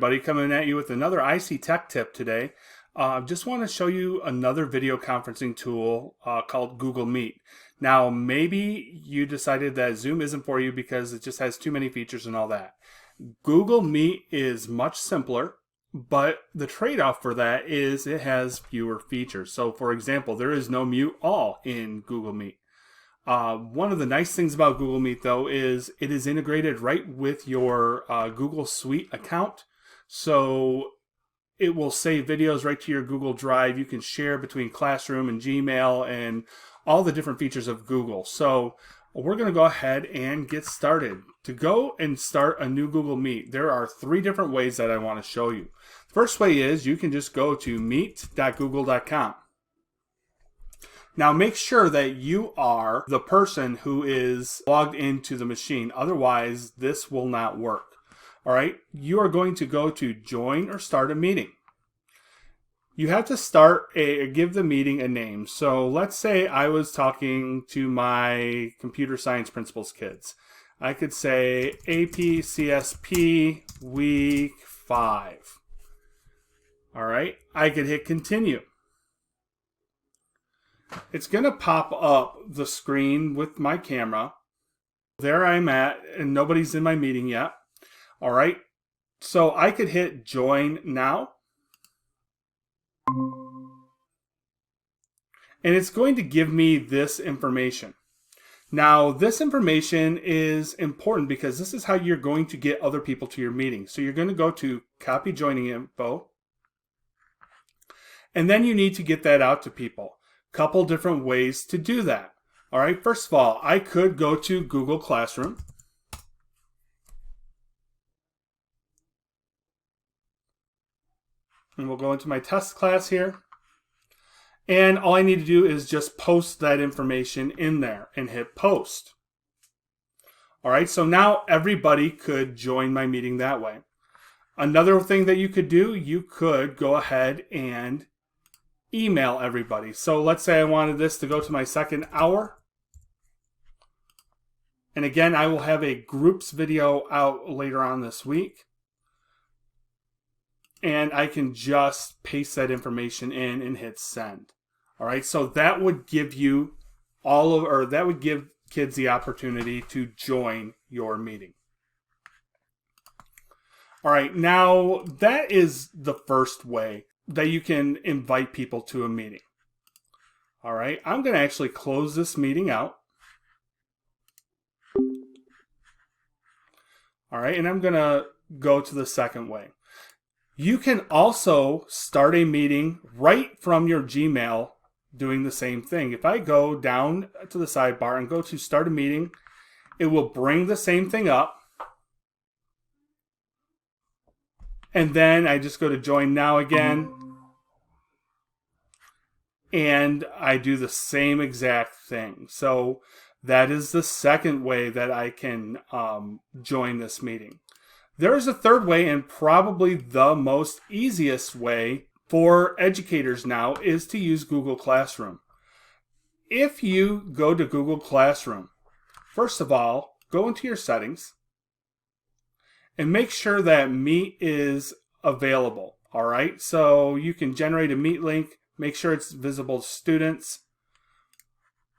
everybody, coming at you with another IC Tech tip today. Just want to show you another video conferencing tool called Google Meet. Now, maybe you decided that Zoom isn't for you because it just has too many features and all that. Google Meet is much simpler, but the trade-off for that is it has fewer features. So, for example, there is no mute all in Google Meet. One of the nice things about Google Meet, though, is it is integrated right with your Google Suite account. So it will save videos right to your Google Drive. You can share between Classroom and Gmail and all the different features of Google. So we're going to go ahead and get started. To go and start a new Google Meet, there are 3 different ways that I want to show you. First way is you can just go to meet.google.com. Now make sure that you are the person who is logged into the machine. Otherwise, this will not work. All right, you are going to go to join or start a meeting. You have to give the meeting a name. So let's say I was talking to my computer science principles kids. I could say AP CSP week 5. All right, I could hit continue. It's going to pop up the screen with my camera. There I'm at, and nobody's in my meeting yet. All right, so I could hit join now. And it's going to give me this information. Now, this information is important because this is how you're going to get other people to your meeting. So you're going to go to copy joining info. And then you need to get that out to people. Couple different ways to do that. All right, first of all, I could go to Google Classroom. And we'll go into my test class here. And all I need to do is just post that information in there and hit post. All right, so now everybody could join my meeting that way. Another thing that you could do, you could go ahead and email everybody. So let's say I wanted this to go to my second hour. And again, I will have a groups video out later on this week. And I can just paste that information in and hit send. All right, so that would give you that would give kids the opportunity to join your meeting. All right, now that is the first way that you can invite people to a meeting. All right, I'm going to actually close this meeting out. All right, and I'm going to go to the second way. You can also start a meeting right from your Gmail doing the same thing. If I go down to the sidebar and go to start a meeting, it will bring the same thing up. And then I just go to join now again. And I do the same exact thing. So that is the second way that I can join this meeting. There is a third way, and probably the most easiest way for educators now is to use Google Classroom. If you go to Google Classroom, first of all, go into your settings and make sure that Meet is available. All right, so you can generate a Meet link. Make sure it's visible to students.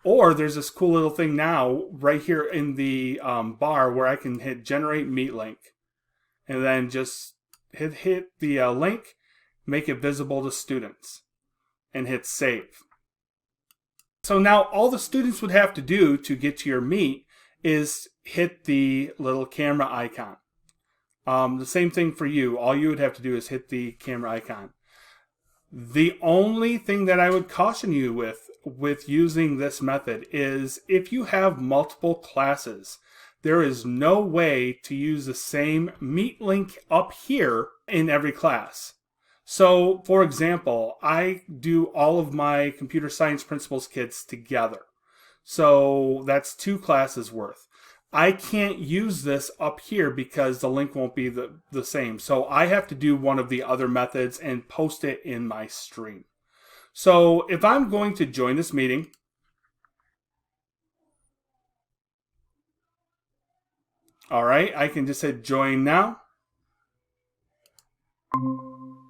Or there's this cool little thing now right here in the bar where I can hit generate Meet link. And then just hit the link, make it visible to students, and hit save. So now all the students would have to do to get to your Meet is hit the little camera icon. The same thing for you. All you would have to do is hit the camera icon. The only thing that I would caution you with using this method is if you have multiple classes, there is no way to use the same Meet link up here in every class. So, for example, I do all of my computer science principles kids together. So that's 2 classes worth. I can't use this up here because the link won't be the same. So I have to do one of the other methods and post it in my stream. So if I'm going to join this meeting, all right, I can just hit join now. All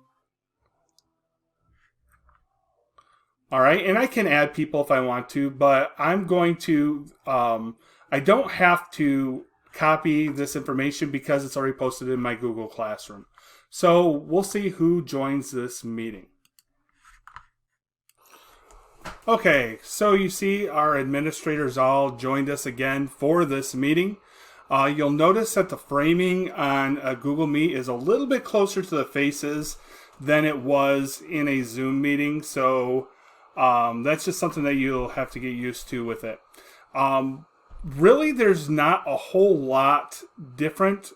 right, and I can add people if I want to, but I'm going to, I don't have to copy this information because it's already posted in my Google Classroom. So we'll see who joins this meeting. Okay, so you see our administrators all joined us again for this meeting. You'll notice that the framing on Google Meet is a little bit closer to the faces than it was in a Zoom meeting, so that's just something that you'll have to get used to with it. Really, there's not a whole lot different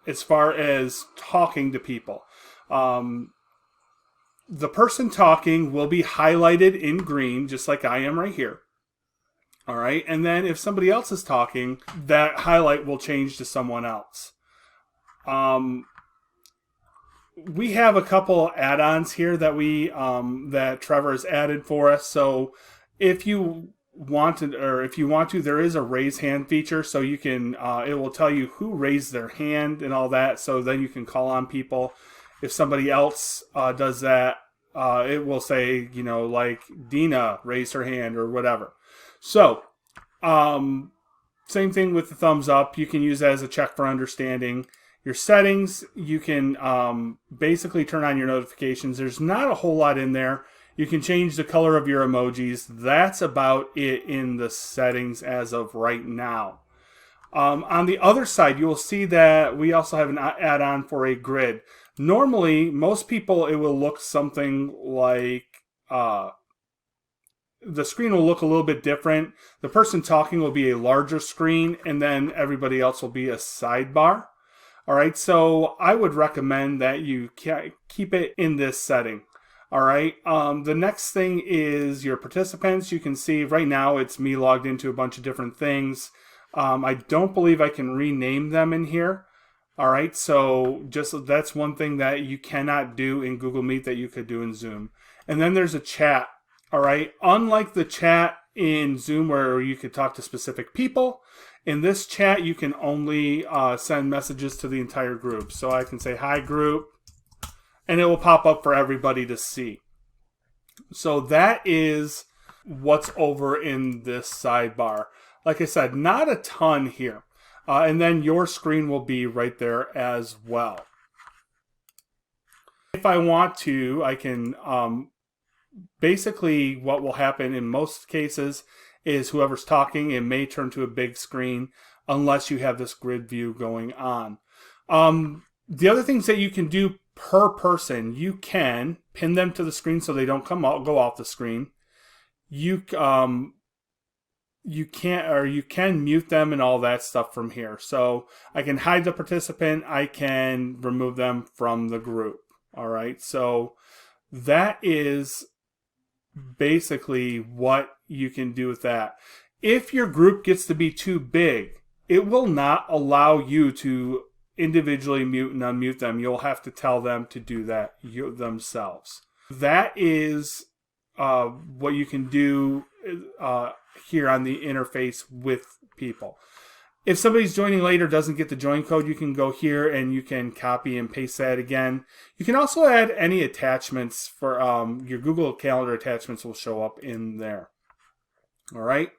as far as talking to people. The person talking will be highlighted in green, just like I am right here. All right, and then if somebody else is talking, that highlight will change to someone else. We have a couple add-ons here that that Trevor has added for us. So if you want to, there is a raise hand feature, so you can it will tell you who raised their hand and all that. So then you can call on people. If somebody else does that, it will say, like Dina raised her hand or whatever. So, same thing with the thumbs up. You can use that as a check for understanding. Your settings, you can basically turn on your notifications. There's not a whole lot in there. You can change the color of your emojis. That's about it in the settings as of right now. On the other side, you will see that we also have an add-on for a grid. Normally, most people, it will look something like... the screen will look a little bit different. The person talking will be a larger screen, and then everybody else will be a sidebar. All right, so I would recommend that you keep it in this setting. All right, the next thing is your participants. You can see right now it's me logged into a bunch of different things. I don't believe I can rename them in here. All right, so that's one thing that you cannot do in Google Meet that you could do in Zoom. And then there's a chat. All right, unlike the chat in Zoom where you could talk to specific people, in this chat you can only send messages to the entire group. So I can say, hi group, and it will pop up for everybody to see. So that is what's over in this sidebar. Like I said, not a ton here. And then your screen will be right there as well. If I want to, I can... basically, what will happen in most cases is whoever's talking, it may turn to a big screen unless you have this grid view going on. The other things that you can do per person, you can pin them to the screen so they don't go off the screen. You can mute them and all that stuff from here. So I can hide the participant, I can remove them from the group. All right, so that is basically what you can do with that. If your group gets to be too big, it will not allow you to individually mute and unmute them. You'll have to tell them to do that themselves. That is what you can do here on the interface with people. If somebody's joining later, doesn't get the join code, you can go here and you can copy and paste that again. You can also add any attachments for your Google Calendar attachments will show up in there. All right.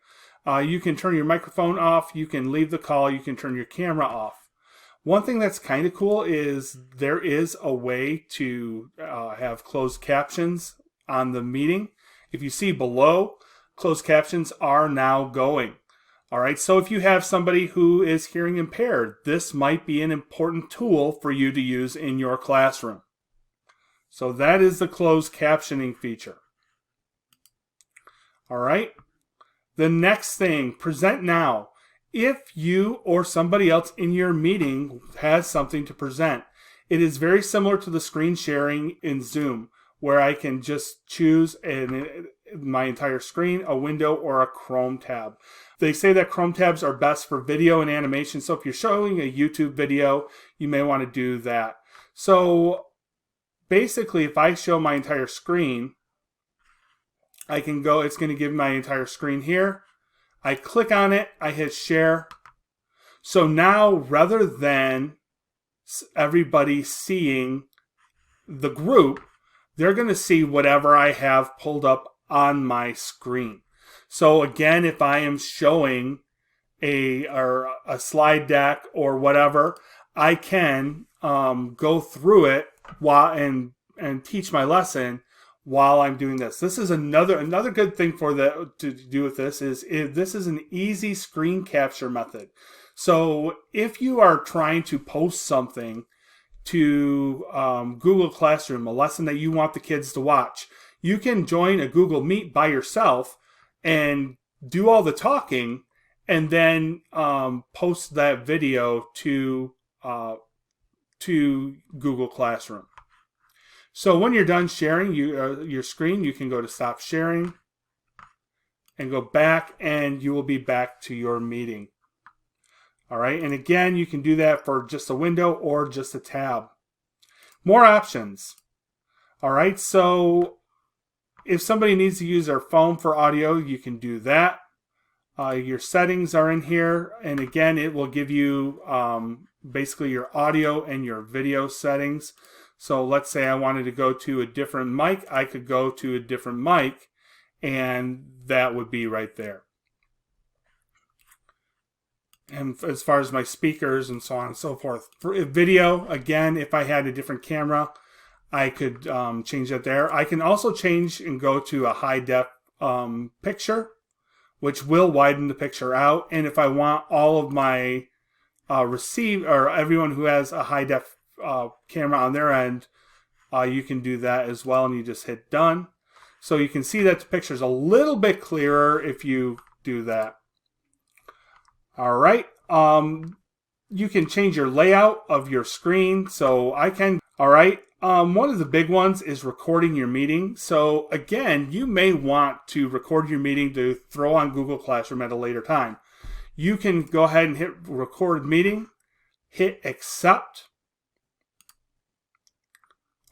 You can turn your microphone off. You can leave the call. You can turn your camera off. One thing that's kind of cool is there is a way to have closed captions on the meeting. If you see below, closed captions are now going. All right, so if you have somebody who is hearing impaired, this might be an important tool for you to use in your classroom. So that is the closed captioning feature. All right, the next thing, present now. If you or somebody else in your meeting has something to present, it is very similar to the screen sharing in Zoom, where I can just choose my entire screen, a window, or a Chrome tab. They say that Chrome tabs are best for video and animation, so if you're showing a YouTube video, you may want to do that. So basically, if I show my entire screen, I can go, it's going to give my entire screen here. I click on it, I hit share. So now, rather than everybody seeing the group, they're going to see whatever I have pulled up on my screen. So again, if I am showing a slide deck or whatever, I can go through it while and teach my lesson while I'm doing this. This is another good thing to do with this is this is an easy screen capture method. So if you are trying to post something to Google Classroom, a lesson that you want the kids to watch, you can join a Google Meet by yourself and do all the talking, and then post that video to Google Classroom. So when you're done sharing your screen, you can go to stop sharing and go back, and you will be back to your meeting. All right, and again, you can do that for just a window or just a tab. More options. All right, so if somebody needs to use their phone for audio, you can do that. Your settings are in here, and again, it will give you basically your audio and your video settings. So let's say I wanted to go to a different mic, I could go to a different mic, and that would be right there. And as far as my speakers and so on and so forth. For video, again, if I had a different camera, I could change that there. I can also change and go to a high def picture, which will widen the picture out. And if I want all of my everyone who has a high def camera on their end, you can do that as well, and you just hit done. So you can see that the picture is a little bit clearer if you do that. All right. You can change your layout of your screen. So I can. All right. One of the big ones is recording your meeting. So again, you may want to record your meeting to throw on Google Classroom at a later time. You can go ahead and hit record meeting, hit accept.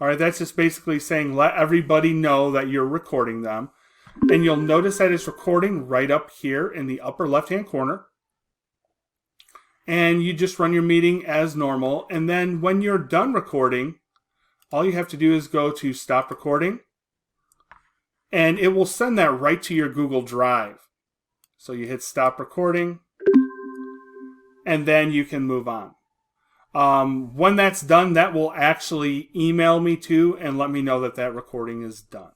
All right, that's just basically saying let everybody know that you're recording them. And you'll notice that it's recording right up here in the upper left-hand corner. And you just run your meeting as normal. And then when you're done recording, all you have to do is go to stop recording. And it will send that right to your Google Drive. So you hit stop recording. And then you can move on. When that's done, that will actually email me too and let me know that that recording is done.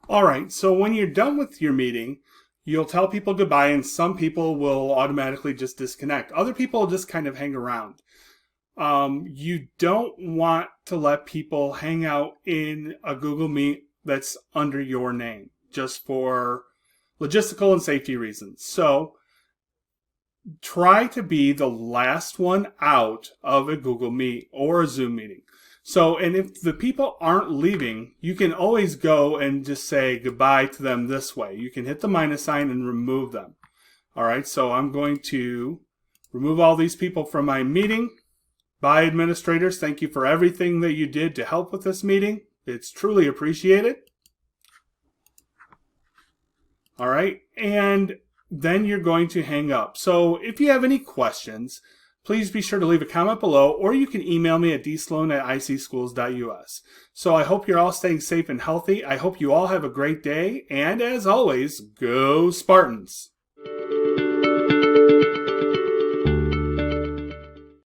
All right, so when you're done with your meeting, you'll tell people goodbye, and some people will automatically just disconnect. Other people will just kind of hang around. You don't want to let people hang out in a Google Meet that's under your name, just for logistical and safety reasons. So try to be the last one out of a Google Meet or a Zoom meeting. So, and if the people aren't leaving, you can always go and just say goodbye to them this way. You can hit the minus sign and remove them. All right, so I'm going to remove all these people from my meeting. Bye, administrators. Thank you for everything that you did to help with this meeting. It's truly appreciated. All right, and then you're going to hang up. So if you have any questions, please be sure to leave a comment below, or you can email me at dsloan@icschools.us. So I hope you're all staying safe and healthy. I hope you all have a great day, and as always, go Spartans!